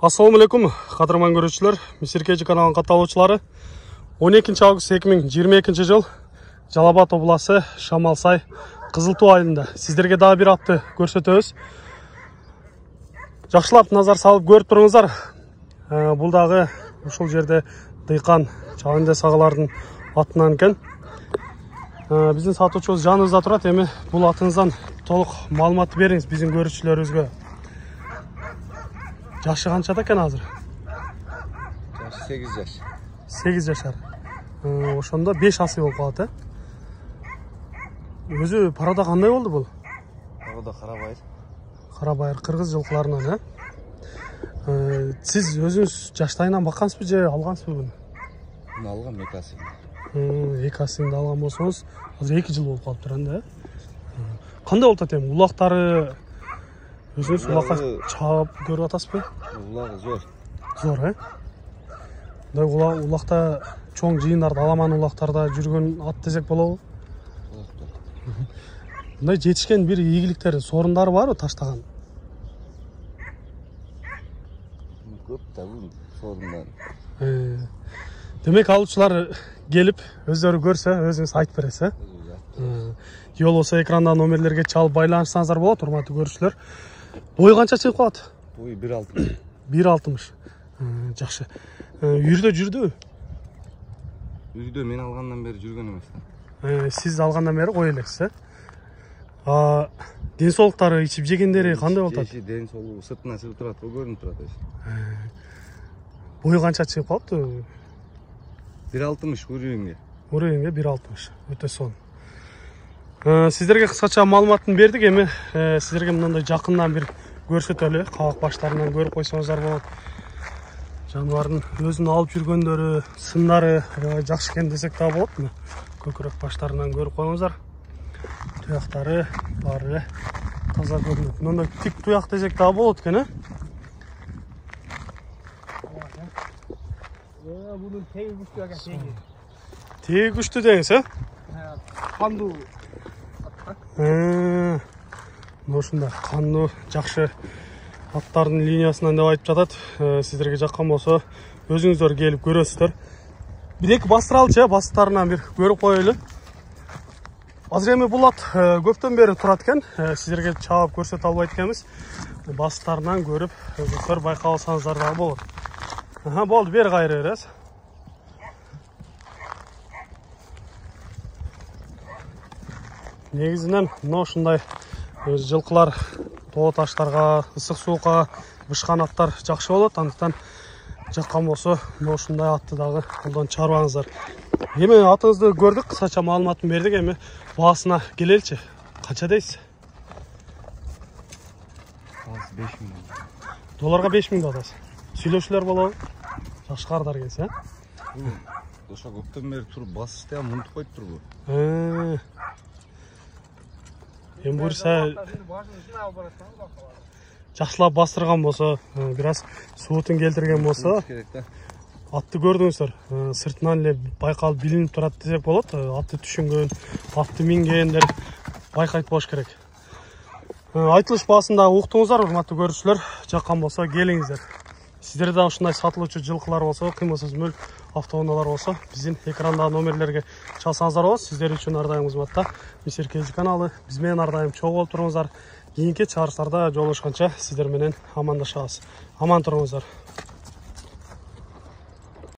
Assalamu alaikum, qadırman görüşçüler, Misirkeci kanalının katılımcıları. 12 avgust 2022 жыл Жалабат обласы Шамалсай Қызылту айылында сіздерге daha bir атты көрсөтөбүз. Жакшылап назар салып көрүп туруңуздар. Бул дагы ушул жерде дыйкан чагында сагалардын атынан экен. Биздин сатуучубуз жаныбызда турат. Эми бул атыңыздан толук маалымат бериңиз биздин көрүүчүлөрүбүзгө. Yaşı kançada eken hazır? Yaşı 8 yaş. 8 yaşar. Oşonda 5 асы болуп калат, э? Өзү парада кандай болду бул? Парада Карабайыр. Карабайыр кыргыз жылкыларынан, э? Сиз өзүңүз жаштайынан баккансызбы же алгансызбы буну? Буну алгам 2 асыйын. 2 асыйында алган болсоңуз, азыр 2 жыл болуп калыптыр энди, э? Кандай болуп атат эми? Улактары өзүңүз улакка чаап көрүп атасызбы? Улагы зор. Зор, э? Улакта чоң жыйындарда, аламан улактарда жүргөн ат десек болобу? Мындай жетишкен бир ийгиликтердин сорундары барбы таштаган? Көп да бул сорундар. Демек алуучулар келип, өздөрү көрсө, өзүңүз айтып бересиз, э? Же болбосо экранда номерлерге чалып байланышсаңыздар болот, урматтуу көрүүчүлөр. Бой канча чыгып калат? Бой 1.60. 1.60. Жакшы. Үйүрдө жүрдүбү? Үйдө мен алгандан бери жүргөн эмес да. Сиз алгандан бери кой элексиз, э? Ден соолуктары, ичип жегендери кандай болуп атат? Ден соолугу сыртынан чыгып турат, көрүнүп турат. Бой канча чыгып калыптыр? 1.60 уровенге. Уровенге 1.60. Өтө сонун. Сиздерге кыскача маалыматын бердик. Эми сиздерге мындай жакындан бир көрсөтөлү, кабак баштарынан көрүп койсоңуздар болот. Жаныбардын өзүн алып жүргөндөрү, сындары жакшы экен десек да болот. Көкүрөк баштарынан көрүп коюңуздар. Туяктары баары таза көрүнөт. Мындай тик туяк десек да болот экен, э? Bunun tegi güçlü ekan, tegi. Tegi güçlü dеңиз, э? Kandu. Ушундай кандуу жакшы аттардын линиясынан деп айтып жатат. Сиздерге жаккан болсо өзүңүздөр келип көрөсүздөр. Бир-эки бастыралчы, бастарынан бир көрүп коелу. Азыр эми бул ат көптөн бери турат экен. Сиздерге чаап көрсөтө албайт экенбиз. Бастарынан көрүп, өзүңүздөр байкап алсаңыздар да болот. Болду, бери кайра бересиз. Негизинен мына ушундай жылкылар тоо таштарга, ысык суукка бышкан аттар жакшы болот. Андыктан жаккан болсо мына ушундай атты дагы колдон чыгарбаңыздар. Эми атыңызды көрдүк, кысача маалыматын бердик. Эми баасына келеличи. Канча дейсиз? Баасы 5 000. Долларга 5 000 атасыз. Сүйлөшүүлөр болобу? Жакшы кардар келсе, э? Ошо көптөн бери туруп басты, мынтып коюп турбу. Эми буюрса жакшылап бастырган болсо, бир аз суутун келтирген болсо, атты көрдүңүздөр. Сыртынан эле байкалып билинип турат десек болот. Атты түшүнгөн, атты мингендер байкайт болуш керек. Айтылыш баасында уктуңуздар, урматтуу көрүүчүлөр. Жаккан болсо келиңиздер. Сиздерде да ушундай сатылуучу жылкылар болсо, кыймылсыз мүлк автоунаалар болсо, биздин экранда номерлерге чалсаңыздар болот. Сиздер үчүн ар дайым кызматта Misirkeci каналы. Биз менен ар дайым чогуу болуп туруңуздар. Кийинки чыгарыштарда жолугушканча сиздер менен амандашабыз. Аман туруңуздар.